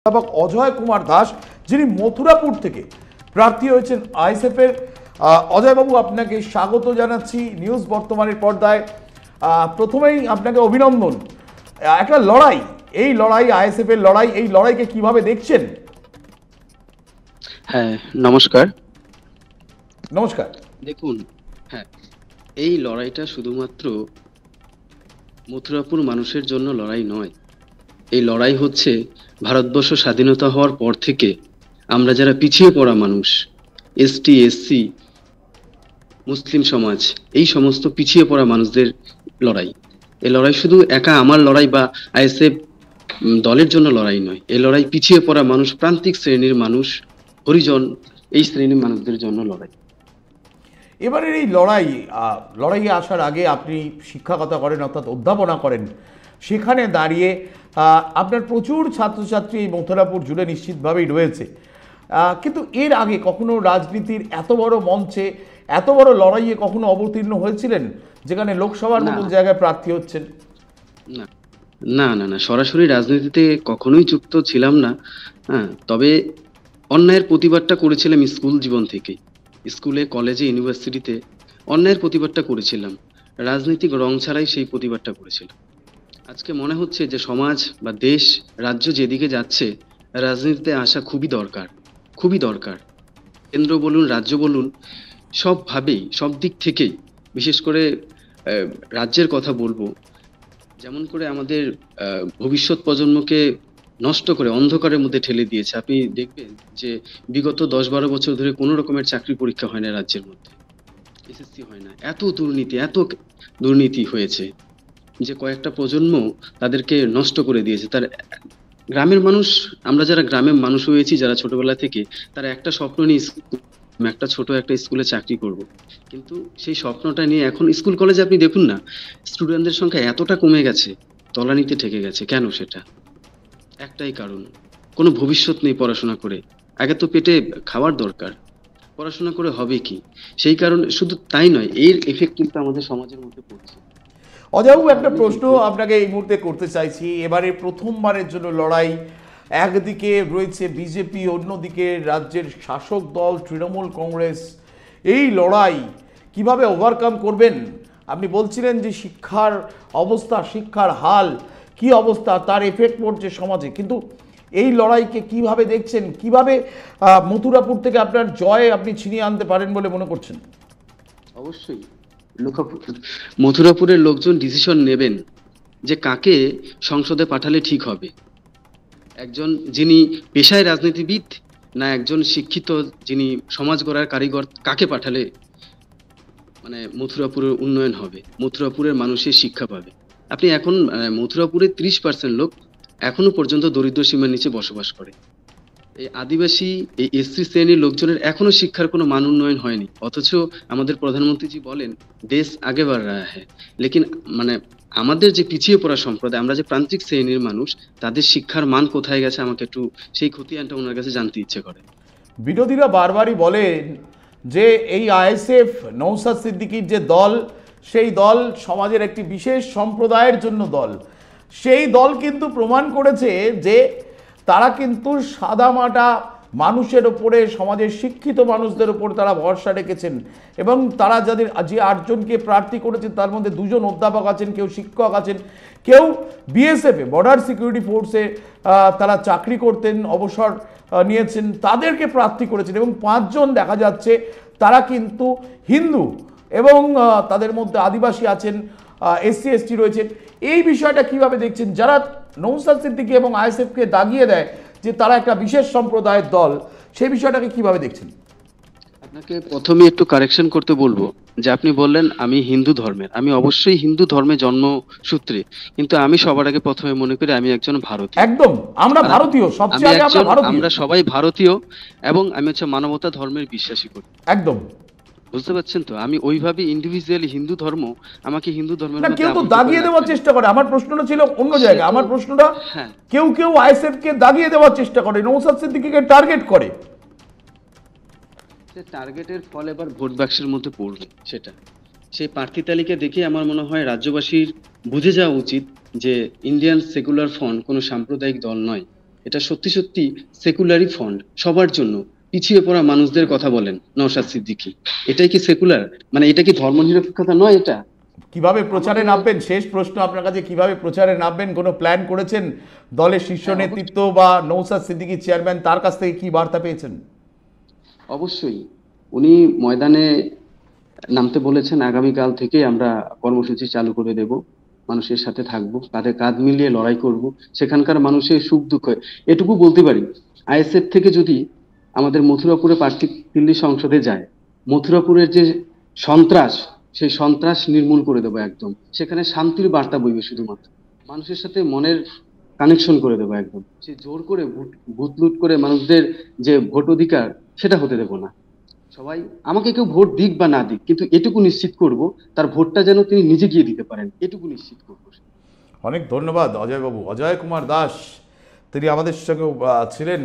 অধ্যাপক অজয় কুমার দাস, যিনি মথুরাপুর থেকে প্রার্থী হয়েছেন আইএসএফ এর। অজয়বাবু, আপনাকে স্বাগত জানাচ্ছি নিউজ বর্তমানের পর্দায়। প্রথমেই আপনাকে অভিনন্দন। একটা লড়াই, এই লড়াই আইএসএফ এর লড়াই, এই লড়াইকে কিভাবে দেখছেন? হ্যাঁ, নমস্কার। নমস্কার। দেখুন, হ্যাঁ, এই লড়াইটা শুধুমাত্র মথুরাপুর মানুষের জন্য লড়াই নয়। এই লড়াই হচ্ছে ভারতবর্ষ স্বাধীনতা হওয়ার পর থেকে আমরা যারা পিছিয়ে পড়া মানুষ, এসটি, এসসি, মুসলিম সমাজ, এই সমস্ত পিছিয়ে পড়া মানুষদের লড়াই। এই লড়াই শুধু একা আমার লড়াই বা আইএসএফ দলের জন্য লড়াই নয়। এই লড়াই পিছিয়ে পড়া মানুষ, প্রান্তিক শ্রেণীর মানুষ, হরিজন, এই শ্রেণীর মানুষদের জন্য লড়াই। এবারের এই লড়াইয়ে আসার আগে আপনি শিক্ষকতা করেন, অর্থাৎ অধ্যাপনা করেন। সেখানে দাঁড়িয়ে আপনার প্রচুর ছাত্রছাত্রী এই মথুরাপুর জুড়ে নিশ্চিতভাবেই রয়েছে, কিন্তু এর আগে কখনো রাজনীতির এত বড় মঞ্চে, এত বড় লড়াইয়ে কখনো অবতীর্ণ হয়েছিলেন, যেখানে লোকসভার মতন জায়গায় প্রার্থী হচ্ছেন? না, না, না, না, সরাসরি রাজনীতিতে কখনোই যুক্ত ছিলাম না। হ্যাঁ, তবে অন্যায়ের প্রতিবাদটা করেছিলাম স্কুল জীবন থেকে। স্কুলে, কলেজে, ইউনিভার্সিটিতে অন্যায়ের প্রতিবাদটা করেছিলাম। রাজনৈতিক রং ছাড়াই সেই প্রতিবাদটা করেছিলাম। আজকে মনে হচ্ছে যে সমাজ বা দেশ, রাজ্য যেদিকে যাচ্ছে, রাজনীতিতে আসা খুবই দরকার, খুবই দরকার। কেন্দ্র বলুন, রাজ্য বলুন, সবভাবেই, সব দিক থেকেই। বিশেষ করে রাজ্যের কথা বলবো, যেমন করে আমাদের ভবিষ্যৎ প্রজন্মকে নষ্ট করে অন্ধকারের মধ্যে ঠেলে দিয়েছে। আপনি দেখবেন যে বিগত 10-12 বছর ধরে কোনো রকমের চাকরি পরীক্ষা হয় না রাজ্যের মধ্যে, এসএসসি হয় না। এত দুর্নীতি, এত দুর্নীতি হয়েছে যে কয়েকটা প্রজন্ম তাদেরকে নষ্ট করে দিয়েছে। তার গ্রামের মানুষ, আমরা যারা গ্রামের মানুষ হয়েছি, যারা ছোটবেলা থেকে, তারা একটা স্বপ্ন নিয়ে একটা ছোট একটা স্কুলে চাকরি করব, কিন্তু সেই স্বপ্নটা নিয়ে এখন স্কুল কলেজে আপনি দেখুন না, স্টুডেন্টদের সংখ্যা এতটা কমে গেছে, তলানিতে ঠেকে গেছে। কেন? সেটা একটাই কারণ, কোনো ভবিষ্যৎ নেই পড়াশোনা করে। আগে তো পেটে খাওয়ার দরকার, পড়াশোনা করে হবে কি? সেই কারণে, শুধু তাই নয়, এর এফেক্ট কিন্তু আমাদের সমাজের মধ্যে পড়ছে। অজয়বাবু, একটা প্রশ্ন আপনাকে এই মুহূর্তে করতে চাইছি। এবারে প্রথমবারের জন্য লড়াই, একদিকে রয়েছে বিজেপি, অন্যদিকে রাজ্যের শাসক দল তৃণমূল কংগ্রেস। এই লড়াই কিভাবে ওভারকাম করবেন? আপনি বলছিলেন যে শিক্ষার অবস্থা, শিক্ষার হাল কি অবস্থা, তার এফেক্ট পড়ছে সমাজে, কিন্তু এই লড়াইকে কিভাবে দেখছেন? কিভাবে মথুরাপুর থেকে আপনার জয় আপনি ছিনিয়ে আনতে পারেন বলে মনে করছেন? অবশ্যই মথুরাপুরের লোকজন ডিসিশন নেবেন যে কাকে সংসদে পাঠালে ঠিক হবে। একজন যিনি পেশায় রাজনীতিবিদ, না একজন শিক্ষিত যিনি সমাজ গড়ার কারিগর, কাকে পাঠালে মানে মথুরাপুরের উন্নয়ন হবে, মথুরাপুরের মানুষের শিক্ষা পাবে। আপনি এখন মথুরাপুরে 30% লোক এখনো পর্যন্ত দরিদ্র সীমার নিচে বসবাস করে। এই আদিবাসী, এই এসসি শ্রেণীর লোকজনের এখনো শিক্ষার কোনো মান উন্নয়ন হয়নি। অথচ আমাদের প্রধানমন্ত্রীজি বলেন দেশ আগে বাড় রাহা হ্যায়, লেকিন মানে আমাদের যে পিছিয়ে পড়া সম্প্রদায়, আমরা যে প্রান্তিক শ্রেণীর মানুষ, তাদের শিক্ষার মান কোথায় গেছে, আমাকে একটু সেই খতিয়ানটা ওনার কাছে জানতে ইচ্ছে করে। বিরোধীরা বারবারই বলেন যে এই আইএসএফ, নওশাদ সিদ্দিকীর যে দল, সেই দল সমাজের একটি বিশেষ সম্প্রদায়ের জন্য দল। সেই দল কিন্তু প্রমাণ করেছে যে তারা কিন্তু সাদামাটা মানুষের ওপরে, সমাজের শিক্ষিত মানুষদের ওপর তারা ভরসা রেখেছেন, এবং তারা যাদের যে 8জনকে প্রার্থী করেছেন তার মধ্যে 2জন অধ্যাপক আছেন, কেউ শিক্ষক আছেন, কেউ বিএসএফে, বর্ডার সিকিউরিটি ফোর্সে তারা চাকরি করতেন, অবসর নিয়েছেন, তাদেরকে প্রার্থী করেছেন, এবং 5জন দেখা যাচ্ছে তারা কিন্তু হিন্দু, এবং তাদের মধ্যে আদিবাসী আছেন, এসসি এসটি রয়েছেন। এই বিষয়টা কিভাবে দেখছেন? যারা নওশাদ সিদ্দিকী এবং আইএসএফকে দাগিয়ে দেয় যে তারা একটা বিশেষ সম্প্রদায়ের দল, সেই বিষয়টাকে কিভাবে দেখছেন? আপনাকে প্রথমে একটু কারেকশন করতে বলবো যে আপনি বললেন আমি হিন্দু ধর্মের। আমি অবশ্যই হিন্দু ধর্মে জন্মসূত্রে, কিন্তু আমি সবার আগে প্রথমে মনে করি আমি একজন ভারতীয়। একদম, আমরা ভারতীয়, সবচেয়ে আগে আমরা ভারতীয়। আমরা সবাই ভারতীয়, এবং আমি হচ্ছে মানবতা ধর্মের বিশ্বাসী করি। একদম, বুঝতে পারছেন তো? আমি ওইভাবে ইন্ডিভিজুয়ালি হিন্দু ধর্ম, আমাকে হিন্দু ধর্মের না, মধ্যে কেউ তো আবদ্ধ দাগিয়ে করে দেওয়ার রাখবেন। চেষ্টা করে। আমার প্রশ্নটা ছিল অন্য জায়গায়। আমার প্রশ্নটা, হ্যাঁ, কেউ কেউ আইএসএফ কে দাগিয়ে দেওয়ার চেষ্টা করে, নওশাদ সিদ্দিকীকে টার্গেট করে। সে টার্গেটের ফল এবার ভোট বাক্সের মধ্যে পড়বে। সেটা সেই প্রার্থী তালিকা দেখে আমার মনে হয় রাজ্যবাসীর বুঝে যাওয়া উচিত যে ইন্ডিয়ান সেকুলার ফ্রন্ট কোনো সাম্প্রদায়িক দল নয়। এটা সত্যি সত্যি সেকুলারই ফন্ড, সবার জন্য। পিছিয়ে পড়া মানুষদের কথা বলেন নওশাদ সিদ্দিকী, এটাই কি সেকুলার? মানে এটা কি ধর্মনিরপেক্ষতা নয় এটা? কিভাবে প্রচারে নামবেন, শেষ প্রশ্ন আপনার কাছে, কিভাবে প্রচারে নামবেন, কোনো প্ল্যান করেছেন? দলের শীর্ষ হ্যাঁ, নেতৃত্ব বা নওশাদ সিদ্দিকী চেয়ারম্যান, তার কাছ থেকে কি বার্তা পেয়েছেন? অবশ্যই উনি ময়দানে নামতে বলেছেন। আগামীকাল থেকে আমরা কর্মসূচি চালু করে দেব, মানুষের সাথে থাকবো, কাঁধে কাঁধ মিলিয়ে লড়াই করব, সেখানকার মানুষের সুখ দুঃখ। এটুকু বলতে পারি, আইএসএফ থেকে যদি আমাদের মথুরাপুরে প্রার্থী দিল্লি সংসদে যায়, মথুরাপুরের যে সন্ত্রাস, সেই সন্ত্রাস নির্মূল করে দেবো একদম। সেখানে শান্তির বার্তা বইবে শুধুমাত্র, মানুষের সাথে মনের কানেকশন করে দেবো একদম। সে জোর করে ভোট লুট করে মানুষদের যে ভোট অধিকার, সেটা হতে দেবো না। সবাই, আমাকে কেউ ভোট দিক বা না দিক, কিন্তু এটুকু নিশ্চিত করব তার ভোটটা যেন তিনি নিজে গিয়ে দিতে পারেন, এটুকু নিশ্চিত করবো। অনেক ধন্যবাদ অজয়বাবু। অজয় কুমার দাস, তিনি আমাদের সঙ্গে ছিলেন।